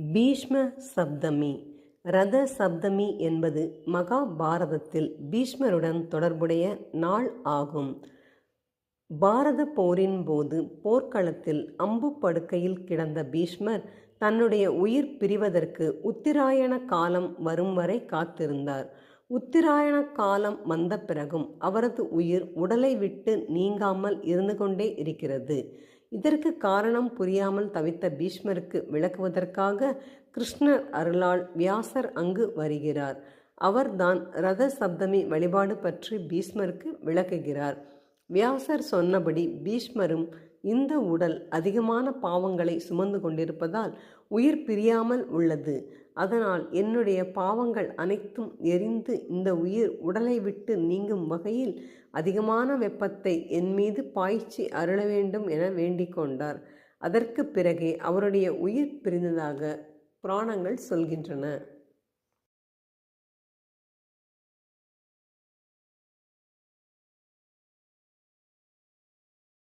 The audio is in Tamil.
பீஷ்ம சப்தமி. ரத சப்தமி என்பது மகாபாரதத்தில் பீஷ்மருடன் தொடர்புடைய நாள் ஆகும். பாரத போரின் போது போர்க்களத்தில் அம்பு படுக்கையில் கிடந்த பீஷ்மர் தன்னுடைய உயிர் பிரிவதற்கு உத்திராயண காலம் வரும் வரை காத்திருந்தார். உத்திராயண காலம் வந்த பிறகும் அவரது உயிர் உடலை விட்டு நீங்காமல் இருந்து கொண்டே இருக்கிறது. இதற்கு காரணம் புரியாமல் தவித்த பீஷ்மருக்கு விளக்குவதற்காக கிருஷ்ணர் அருளால் வியாசர் அங்கு வருகிறார். அவர்தான் ரத சப்தமி வழிபாடு பற்றி பீஷ்மருக்கு விளக்குகிறார். வியாசர் சொன்னபடி பீஷ்மரும் இந்த உடல் அதிகமான பாவங்களை சுமந்து கொண்டிருப்பதால் உயிர் பிரியாமல் உள்ளது. அதனால் என்னுடைய பாவங்கள் அனைத்தும் எரிந்து இந்த உயிர் உடலை விட்டு நீங்கும் வகையில் அதிகமான வெப்பத்தை என் மீது பாய்ச்சி அருள வேண்டும் என வேண்டிக் கொண்டார். அதற்கு பிறகே அவருடைய உயிர் பிரிந்ததாக புராணங்கள் சொல்கின்றன.